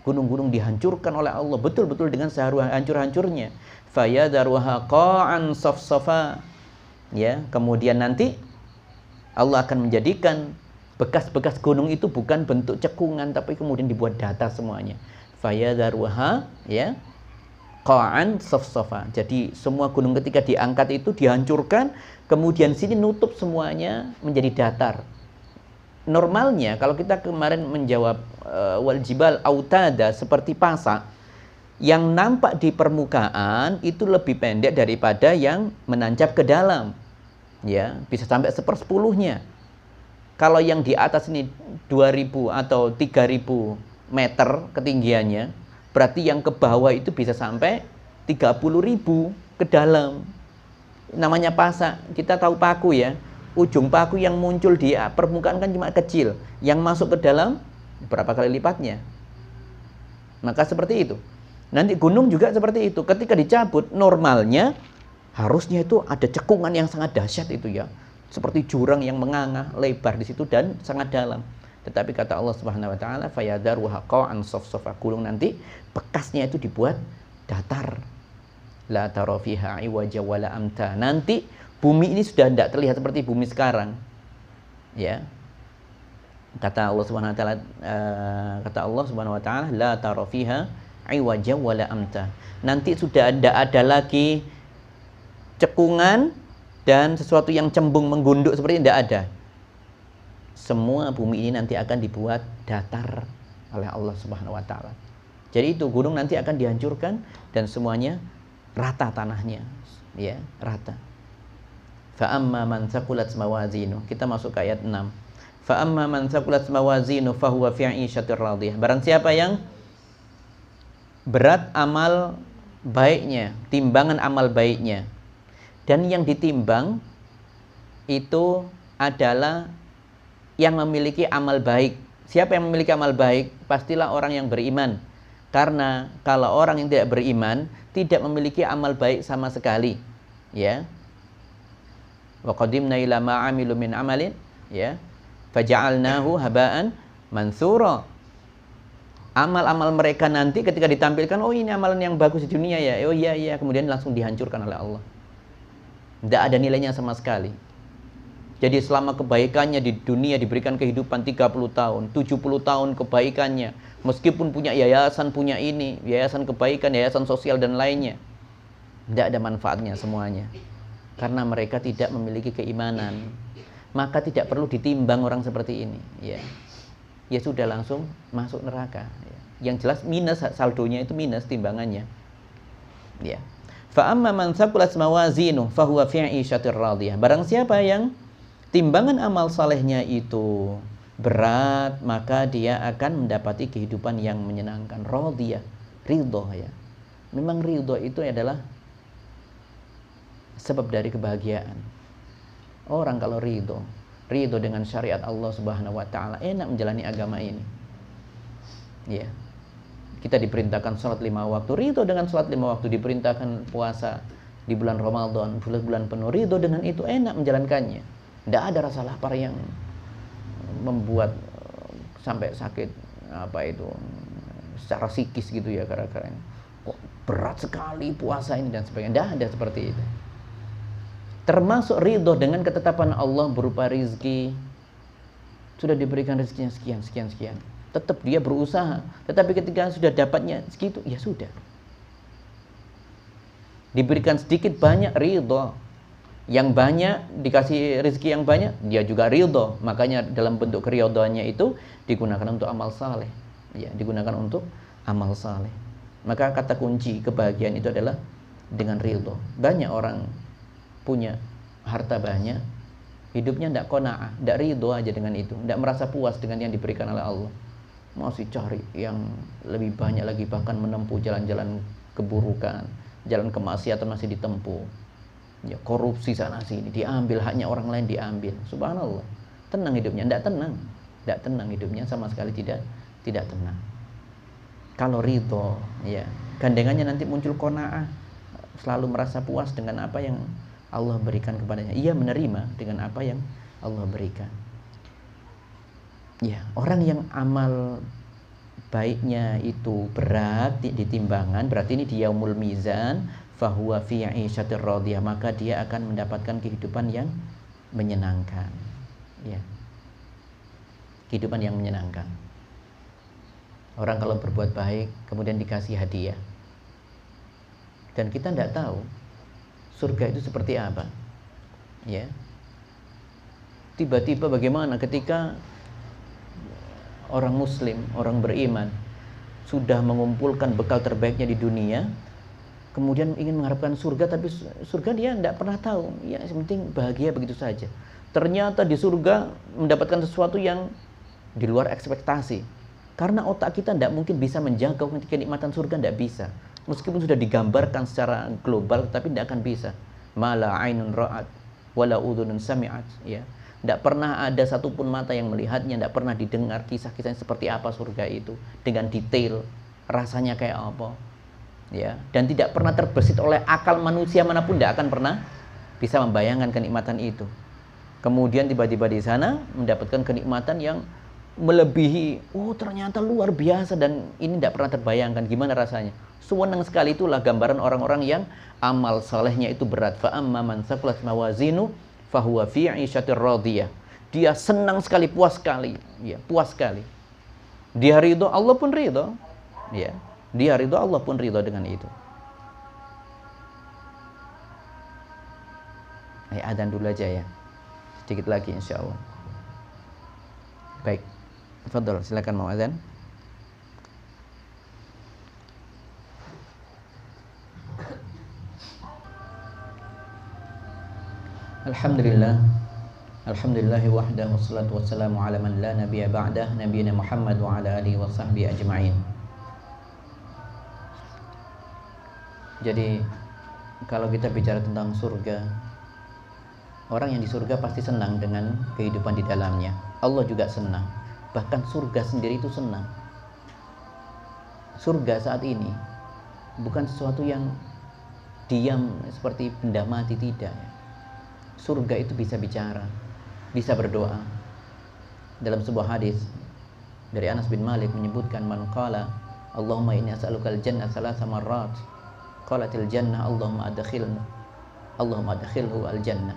Gunung-gunung dihancurkan oleh Allah betul-betul dengan sehancur-hancurnya. Fayadharuha qa'an safsafa. Ya, kemudian nanti Allah akan menjadikan bekas-bekas gunung itu bukan bentuk cekungan, tapi kemudian dibuat datar semuanya. Fayadharuha, ya, qa'an safsafa. Jadi semua gunung ketika diangkat itu dihancurkan, kemudian sini nutup semuanya menjadi datar. Normalnya kalau kita kemarin menjawab wal jibal autada seperti pasak, yang nampak di permukaan itu lebih pendek daripada yang menancap ke dalam. Ya, bisa sampai 1/10-nya. Kalau yang di atas ini 2000 atau 3000 meter ketinggiannya, berarti yang ke bawah itu bisa sampai 30.000 ke dalam. Namanya pasak, kita tahu paku ya. Ujung paku yang muncul di permukaan kan cuma kecil, yang masuk ke dalam berapa kali lipatnya. Maka seperti itu. Nanti gunung juga seperti itu. Ketika dicabut, normalnya harusnya itu ada cekungan yang sangat dahsyat itu ya. Seperti jurang yang menganga, lebar di situ dan sangat dalam. Tetapi kata Allah Subhanahu wa taala, fayadharuha qa'an safsafa. Gunung nanti bekasnya itu dibuat datar. La tara fiha iwaja wala amta. Nanti bumi ini sudah tidak terlihat seperti bumi sekarang. Ya. Kata Allah Subhanahu wa taala, la tara fiha iwaja wala amta. Nanti sudah tidak ada lagi cekungan dan sesuatu yang cembung menggunduk seperti tidak ada. Semua bumi ini nanti akan dibuat datar oleh Allah Subhanahu wa taala. Jadi itu gunung nanti akan dihancurkan dan semuanya rata tanahnya, ya, rata. Fa amma man thaqulat mawazinu. Kita masuk ke ayat 6. Fa amma man thaqulat mawazinu fa huwa fi 'ishatir radiyah. Barang siapa yang berat amal baiknya, timbangan amal baiknya, dan yang ditimbang itu adalah yang memiliki amal baik. Siapa yang memiliki amal baik? Pastilah orang yang beriman. Karena kalau orang yang tidak beriman tidak memiliki amal baik sama sekali, ya. Wa qadimna ila ma 'amilu min 'amalin, ya, faja'alnahu haba'an mansura. Amal-amal mereka nanti ketika ditampilkan, oh ini amalan yang bagus di dunia ya, oh iya iya, kemudian langsung dihancurkan oleh Allah. Tidak ada nilainya sama sekali. Jadi selama kebaikannya di dunia diberikan kehidupan 30 tahun, 70 tahun kebaikannya, meskipun punya yayasan, punya ini, yayasan kebaikan, yayasan sosial dan lainnya, tidak ada manfaatnya semuanya. Karena mereka tidak memiliki keimanan, maka tidak perlu ditimbang orang seperti ini, ya. Ya sudah langsung masuk neraka, ya. Yang jelas minus, saldonya itu minus timbangannya, ya. Fa amma man thaqulat mawazinu fa huwa fi 'ishatir radiyah. Barang siapa yang timbangan amal salehnya itu berat, maka dia akan mendapati kehidupan yang menyenangkan. Radiyah, ridho, ya. Memang ridho itu adalah sebab dari kebahagiaan. Orang kalau ridho dengan syariat Allah Subhanahu wa taala, enak menjalani agama ini. Ya. Kita diperintahkan salat 5 waktu, ridho dengan salat 5 waktu, diperintahkan puasa di bulan Ramadan, bulan penuh, ridho dengan itu, enak menjalankannya. Tidak ada rasa lapar yang membuat sampai sakit secara psikis gitu ya, gara-gara kok berat sekali puasa ini dan sebagainya. Tidak ada seperti itu. Termasuk ridho dengan ketetapan Allah berupa rizki. Sudah diberikan rezekinya sekian. Tetap dia berusaha. Tetapi ketika sudah dapatnya segitu, ya sudah. Diberikan sedikit banyak, ridho. Yang banyak, dikasih rezeki yang banyak, dia juga ridho. Makanya dalam bentuk keridhoannya itu digunakan untuk amal saleh. Ya, digunakan untuk amal saleh. Maka kata kunci kebahagiaan itu adalah dengan ridho. Banyak orang punya harta banyak, hidupnya tidak qanaah, tidak ridho aja dengan itu, tidak merasa puas dengan yang diberikan oleh Allah, masih cari yang lebih banyak lagi, bahkan menempuh jalan-jalan keburukan, jalan kemaksiatan masih ditempuh, ya, korupsi sana sini, diambil haknya orang lain, diambil. Subhanallah, tenang hidupnya? Tidak tenang hidupnya, sama sekali tidak tenang. Kalau ridho, ya, gandengannya nanti muncul qanaah, selalu merasa puas dengan apa yang Allah berikan kepadanya. Ia menerima dengan apa yang Allah berikan. Ya, orang yang amal baiknya itu berat di timbangan, berarti ini di yaumul mizan, fahuwa fi 'ishatir radiyah, maka dia akan mendapatkan kehidupan yang menyenangkan. Ya. Kehidupan yang menyenangkan. Orang kalau berbuat baik kemudian dikasih hadiah. dan kita tidak tahu surga itu seperti apa. Ya. Tiba-tiba bagaimana ketika orang muslim, orang beriman sudah mengumpulkan bekal terbaiknya di dunia, kemudian ingin mengharapkan surga, tapi surga dia tidak pernah tahu. Ya, yang penting bahagia begitu saja. Ternyata di surga mendapatkan sesuatu yang di luar ekspektasi. Karena otak kita tidak mungkin bisa menjangkau kenikmatan surga, tidak bisa. Meskipun sudah digambarkan secara global, tapi tidak akan bisa. Mala ainun ra'at wala udhunun sami'at, ya. Tidak pernah ada satupun mata yang melihatnya, tidak pernah didengar kisah-kisahnya seperti apa surga itu dengan detail, rasanya kayak apa. Ya, dan tidak pernah terbesit oleh akal manusia manapun, tidak akan pernah bisa membayangkan kenikmatan itu. Kemudian tiba-tiba di sana mendapatkan kenikmatan yang melebihi, ternyata luar biasa, dan ini tidak pernah terbayangkan gimana rasanya. Senang sekali. Itulah gambaran orang-orang yang amal salehnya itu berat. Fa amma man thaqulat mawazinu fahuwa fi 'ishatir radiyah. Dia senang sekali, puas sekali, ya, puas sekali. Dia ridho, Allah pun ridho. Ya, dia ridho, Allah pun ridho dengan itu. Adzan dulu aja ya. Sedikit lagi insyaallah. Baik. Tafadhol, silakan mau adzan. Alhamdulillah. Alhamdulillahi wahdahu wassalatu wassalamu ala man la nabiyya ba'dah, nabiyina Muhammad wa ala alihi wa sahbihi ajma'in. Jadi kalau kita bicara tentang surga, orang yang di surga pasti senang dengan kehidupan di dalamnya. Allah juga senang. Bahkan surga sendiri itu senang. Surga saat ini bukan sesuatu yang diam seperti benda mati, tidak. Surga itu bisa bicara, bisa berdoa. Dalam sebuah hadis dari Anas bin Malik menyebutkan, man qala Allahumma inni as'alukal jannah thalatha marrat, qalatil jannah Allahumma adkhilhu al jannah.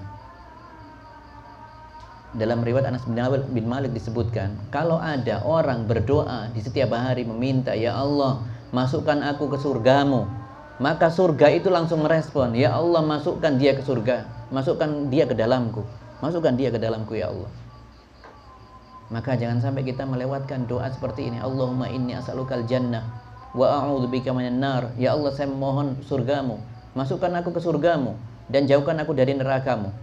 Dalam riwayat Anas bin Malik disebutkan, kalau ada orang berdoa di setiap hari meminta, ya Allah masukkan aku ke surgamu, maka surga itu langsung merespon, ya Allah masukkan dia ke surga, masukkan dia ke dalamku, masukkan dia ke dalamku ya Allah. Maka jangan sampai kita melewatkan doa seperti ini. Allahumma inni as'alukal jannah wa a'udzubika minan nar. Ya Allah, saya memohon surgamu, masukkan aku ke surgamu dan jauhkan aku dari nerakamu.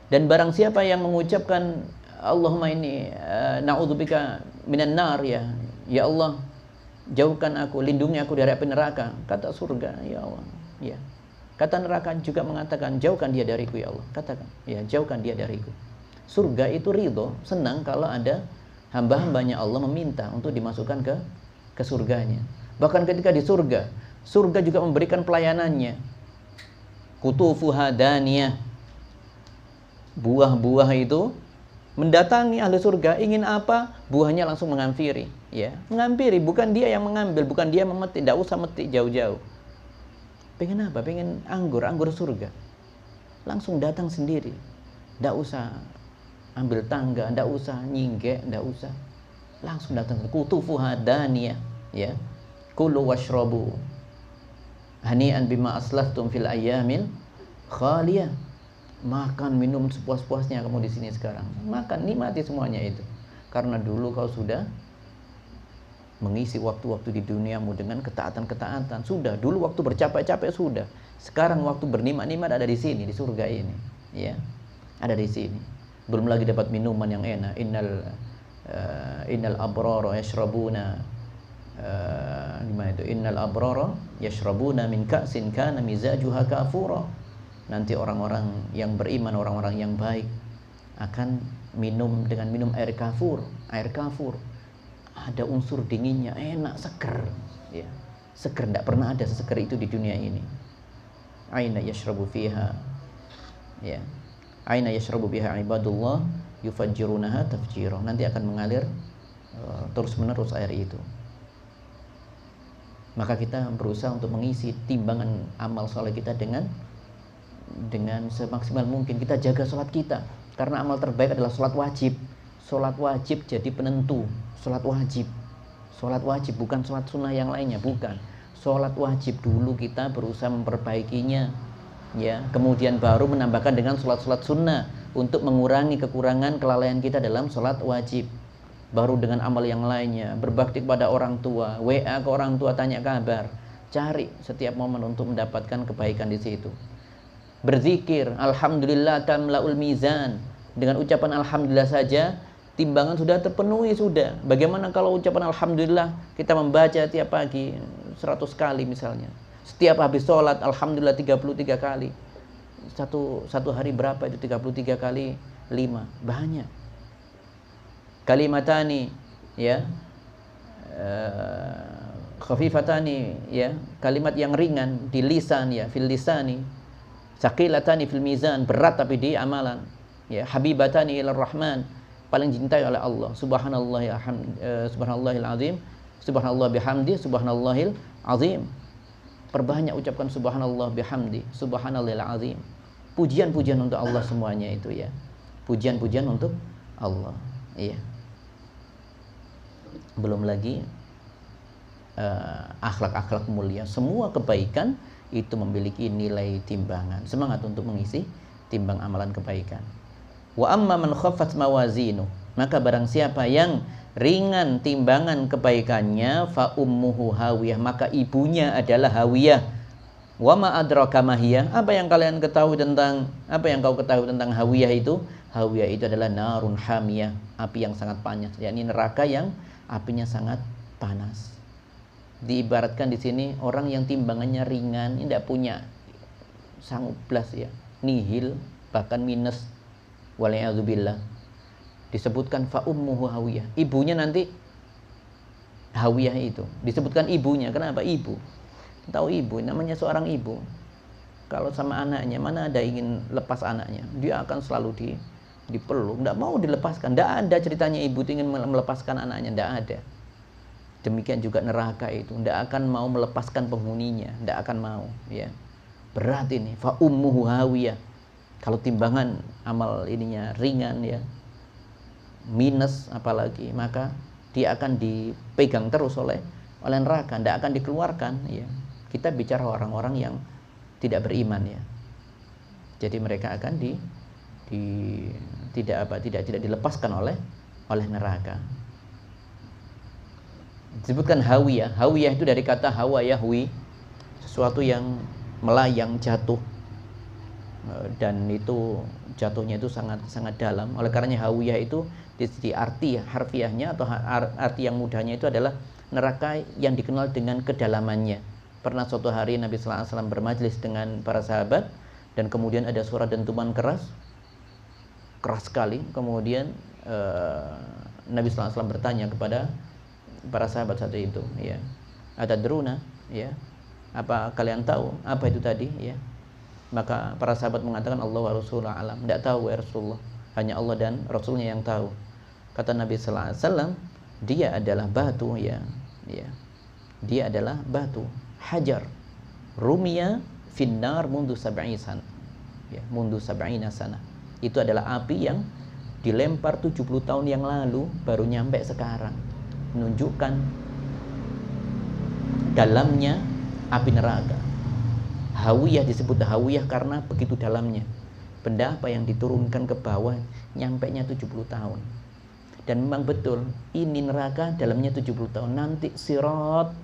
Dan barang siapa yang mengucapkan Allahumma inni na'udzubika minan nar, ya Allah jauhkan aku, lindungi aku dari api neraka, kata surga, ya Allah, ya. Kata neraka juga mengatakan jauhkan dia dariku ya Allah, katakan, ya jauhkan dia dariku. Surga itu ridho, senang kalau ada hamba-hambanya Allah meminta untuk dimasukkan ke surganya. Bahkan ketika di surga juga memberikan pelayanannya. Kutufuha daniyah, buah-buah itu mendatangi ahli surga, ingin apa? Buahnya langsung menghampiri, ya. Menghampiri, bukan dia yang mengambil, bukan dia memetik, tidak usah metik jauh-jauh. Pengen apa? Pengen anggur surga. Langsung datang sendiri. Tidak usah ambil tangga, tidak usah nyinggek, tidak usah. Langsung datang. Kutufuha daniyah, ya. Kulu washrabu hani'an bima aslaftum fil ayyamil khaliyah. Makan, minum sepuas-puasnya kamu di sini sekarang. Makan, nikmati semuanya itu. Karena dulu kau sudah mengisi waktu-waktu di duniamu dengan ketaatan-ketaatan. Sudah, dulu waktu bercapek-capek sudah. Sekarang waktu bernikmat-nikmat ada di sini, di surga ini, ya. Ada di sini. Belum lagi dapat minuman yang enak. Innal abrara yashrabuna gimana itu? Innal abrara yashrabuna min ka'sin kana mizajuha kafura. Nanti orang-orang yang beriman, orang-orang yang baik akan minum dengan minum air kafur. Air kafur ada unsur dinginnya, enak, seger, ya. Seger, tidak pernah ada seseger itu di dunia ini. Aina yashrabu fiha, ya. Aina yashrabu biha ibadullah yufajjirunaha tafjira. Nanti akan mengalir terus-menerus air itu. Maka kita berusaha untuk mengisi timbangan amal soleh kita dengan semaksimal mungkin. Kita jaga sholat kita, karena amal terbaik adalah sholat wajib. Sholat wajib jadi penentu. Sholat wajib bukan sholat sunnah yang lainnya, bukan. Sholat wajib dulu kita berusaha memperbaikinya, ya. Kemudian baru menambahkan dengan sholat-sholat sunnah untuk mengurangi kekurangan kelalaian kita dalam sholat wajib. Baru dengan amal yang lainnya, berbakti kepada orang tua, WA ke orang tua tanya kabar, cari setiap momen untuk mendapatkan kebaikan di situ. Berzikir, alhamdulillah tamlaul mizan. Dengan ucapan alhamdulillah saja timbangan sudah terpenuhi sudah. Bagaimana kalau ucapan alhamdulillah kita membaca tiap pagi 100 kali misalnya. Setiap habis sholat alhamdulillah 33 kali. Satu hari berapa itu 33 kali 5? Banyak. Kalimatani, ya. Khafifatani, ya. Kalimat yang ringan di lisan, ya, fil lisani. Saqilatani fil mizan, berat tapi di amalan. Ya, habibatani ilar rahman, paling dicintai oleh Allah. Subhanallahil azim, subhanallah bihamdi, subhanallahil azim. Perbanyak ucapkan subhanallah bihamdi, subhanallahil azim. Pujian-pujian untuk Allah semuanya itu, ya. Pujian-pujian untuk Allah. Iya. Belum lagi akhlak-akhlak mulia. Semua kebaikan itu memiliki nilai timbangan. Semangat untuk mengisi timbang amalan kebaikan. Wa amma man khaffat mawazinu, maka barang siapa yang ringan timbangan kebaikannya, fa ummuhu hawiyah, maka ibunya adalah hawiyah. Wa ma adraka mahiyah, apa yang kau ketahui tentang hawiyah itu? Hawiyah itu adalah narun hamiyah, api yang sangat panas, yakni neraka yang apinya sangat panas. Diibaratkan di sini orang yang timbangannya ringan, tidak punya sanggup belas, ya, nihil, bahkan minus, waliyadzubillah. Disebutkan fa ummuhu hawiyah, ibunya nanti hawiyah itu. Disebutkan ibunya, kenapa ibu? Tahu ibu, namanya seorang ibu. Kalau sama anaknya, mana ada ingin lepas anaknya, dia akan selalu dipeluk, tidak mau dilepaskan. Tidak ada ceritanya ibu ingin melepaskan anaknya, tidak ada. Demikian juga neraka itu, tidak akan mau melepaskan penghuninya, tidak akan mau, ya. Berat ini, fa ummuhu hawiyah. Kalau timbangan amal ininya ringan, ya, minus apalagi, maka dia akan dipegang terus oleh neraka, tidak akan dikeluarkan, ya. Kita bicara orang-orang yang tidak beriman, ya. Jadi mereka akan tidak dilepaskan oleh neraka. Disebutkan hawiyah. Hawiyah itu dari kata hawa yahwi, sesuatu yang melayang, jatuh. Dan itu jatuhnya itu sangat dalam. Oleh karenanya hawiyah itu di arti harfiahnya atau arti yang mudahnya itu adalah neraka yang dikenal dengan kedalamannya. Pernah suatu hari Nabi sallallahu alaihi wasallam bermajlis dengan para sahabat, dan kemudian ada suara dentuman keras sekali. Kemudian Nabi sallallahu alaihi wasallam bertanya kepada para sahabat saat itu, ya, atadruna, ya, apa kalian tahu apa itu tadi, ya? Maka para sahabat mengatakan Allah wa Rasulullah alam, tidak tahu ya Rasulullah, hanya Allah dan Rasulnya yang tahu. Kata Nabi sallallahu alaihi wasallam, dia adalah batu, ya, dia adalah batu, hajar, rumiya finnar mundu sab'i sana, ya, mundu sab'ina sana. Itu adalah api yang dilempar 70 tahun yang lalu baru nyampe sekarang, menunjukkan dalamnya api neraka. Hawiyah disebut hawiyah karena begitu dalamnya. Benda apa yang diturunkan ke bawah nyampenya 70 tahun. Dan memang betul, ini neraka dalamnya 70 tahun. Nanti sirat,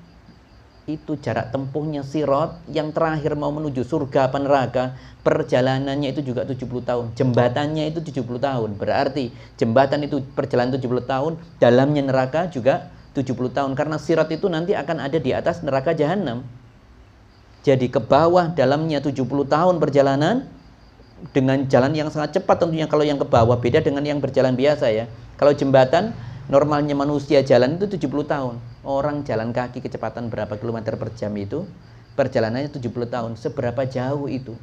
itu jarak tempuhnya sirat yang terakhir mau menuju surga apa neraka, perjalanannya itu juga 70 tahun. Jembatannya itu 70 tahun. Berarti jembatan itu perjalanan 70 tahun, dalamnya neraka juga 70 tahun. Karena sirat itu nanti akan ada di atas neraka jahanam. Jadi ke bawah dalamnya 70 tahun perjalanan dengan jalan yang sangat cepat tentunya kalau yang ke bawah, beda dengan yang berjalan biasa, ya. Kalau jembatan normalnya manusia jalan itu 70 tahun. Orang jalan kaki kecepatan berapa kilometer per jam itu perjalanannya 70 tahun. Seberapa jauh itu?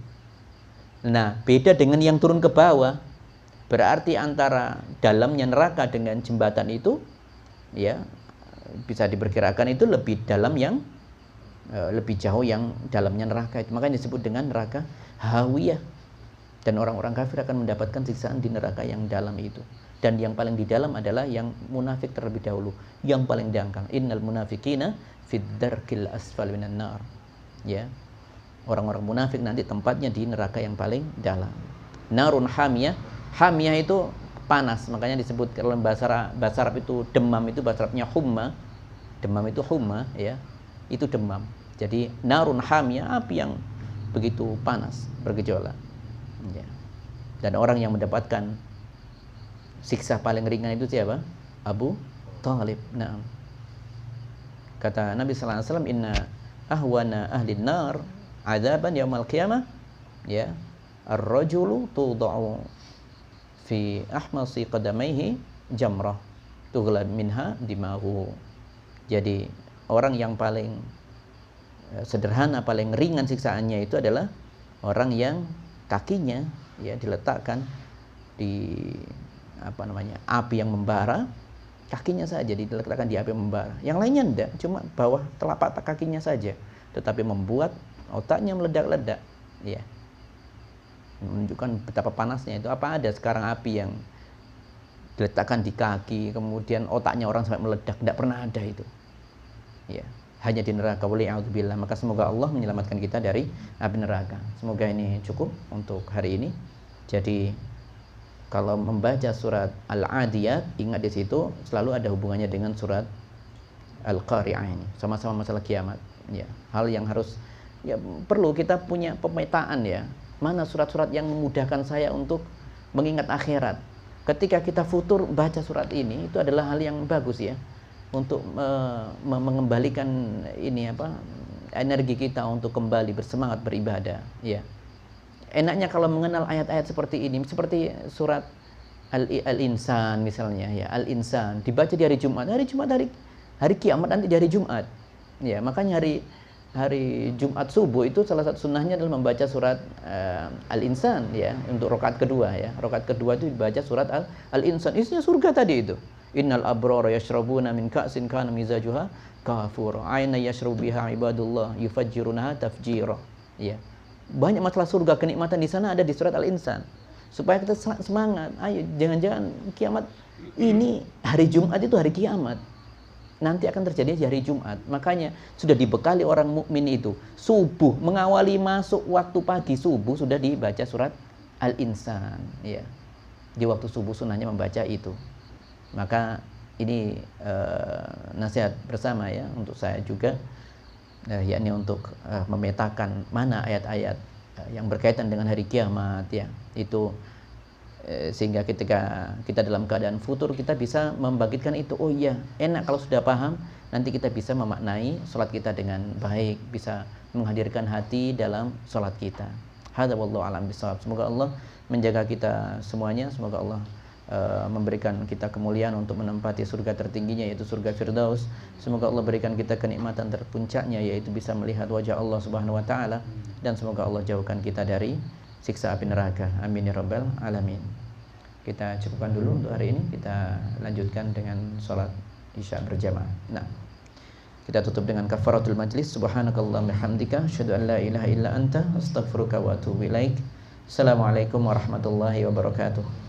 Nah, beda dengan yang turun ke bawah. Berarti antara dalamnya neraka dengan jembatan itu, ya, bisa diperkirakan itu lebih dalam yang lebih jauh yang dalamnya neraka itu. Makanya disebut dengan neraka hawiyah. Dan orang-orang kafir akan mendapatkan siksaan di neraka yang dalam itu. dan yang paling di dalam adalah yang munafik terlebih dahulu, yang paling dangkal. Innal munafiqina fid darkil asfal minan nar. Ya. Orang-orang munafik nanti tempatnya di neraka yang paling dalam. Narun hamiyah. Hamiyah itu panas, makanya disebut dalam bahasa Arab itu demam, itu bahasa Arabnya humma. Demam itu humma, ya. Itu demam. Jadi narun hamiyah, api yang begitu panas, bergejolak. Ya. Dan orang yang mendapatkan siksa paling ringan itu siapa? Abu Thalib. Nah, kata Nabi sallallahu alaihi wasallam, inna ahwana ahli nar adzaban yaumal qiyamah, ya, ar-rajulu tudau fi ahmasi qadamaihi jamrah tughlab minha dimahu. Jadi orang yang paling sederhana, paling ringan siksaannya itu adalah orang yang kakinya, ya, diletakkan di api yang membara, kakinya saja diletakkan di api yang membara. Yang lainnya enggak, cuma bawah telapak kakinya saja, tetapi membuat otaknya meledak-ledak, ya. Menunjukkan betapa panasnya itu. Apa ada sekarang api yang diletakkan di kaki kemudian otaknya orang sampai meledak? Tidak pernah ada itu. Ya, hanya di neraka. Waliya'udzubillah. Maka semoga Allah menyelamatkan kita dari api neraka. Semoga ini cukup untuk hari ini. Jadi kalau membaca surat Al-Adiyat, ingat di situ selalu ada hubungannya dengan surat Al-Qari'ah ini. Sama-sama masalah kiamat. Ya, hal yang harus, ya, perlu kita punya pemetaan, ya. Mana surat-surat yang memudahkan saya untuk mengingat akhirat. Ketika kita futur baca surat ini, itu adalah hal yang bagus, ya, untuk mengembalikan energi kita untuk kembali bersemangat beribadah, ya. Enaknya kalau mengenal ayat-ayat seperti ini, seperti surat Al-Insan misalnya, ya, Al-Insan dibaca di hari Jumat. Hari kiamat nanti di hari Jumat. Ya, makanya hari Jumat subuh itu salah satu sunnahnya adalah membaca surat Al-Insan, ya, untuk rakaat kedua, ya. Rakaat kedua itu dibaca surat Al-Insan. Isinya surga tadi itu. Innal abrara yashrabuna min ka'sin kana mizajuha kafur. Aina yashrabu biha ibadullah yufajjirunaha tafjira. Ya. Banyak masalah surga, kenikmatan di sana ada di surat Al-Insan. Supaya kita semangat. Ayo, jangan-jangan kiamat ini hari Jumat itu hari kiamat. Nanti akan terjadi di hari Jumat. Makanya sudah dibekali orang mukmin itu subuh, mengawali masuk waktu pagi subuh sudah dibaca surat Al-Insan, ya. Di waktu subuh sunnahnya membaca itu. Maka ini nasihat bersama, ya, untuk saya juga, yakni untuk memetakan mana ayat-ayat yang berkaitan dengan hari kiamat, ya, itu sehingga ketika kita dalam keadaan futur kita bisa membangkitkan itu. Oh iya, enak kalau sudah paham, nanti kita bisa memaknai sholat kita dengan baik, bisa menghadirkan hati dalam sholat kita. Hadza wallahu a'lam bishawab. Semoga Allah menjaga kita semuanya. Semoga Allah memberikan kita kemuliaan untuk menempati surga tertingginya, yaitu surga Firdaus. Semoga Allah berikan kita kenikmatan terpuncaknya, yaitu bisa melihat wajah Allah Subhanahu wa taala, dan semoga Allah jauhkan kita dari siksa api neraka. Amin ya rabbal alamin. Kita cukupkan dulu untuk hari ini. Kita lanjutkan dengan sholat isya berjamaah. Nah, kita tutup dengan kafaratul majlis. Subhanakallahumma bihamdika asyhadu an la ilaha illa anta astaghfiruka wa atubu ilaik. Assalamualaikum warahmatullahi wabarakatuh.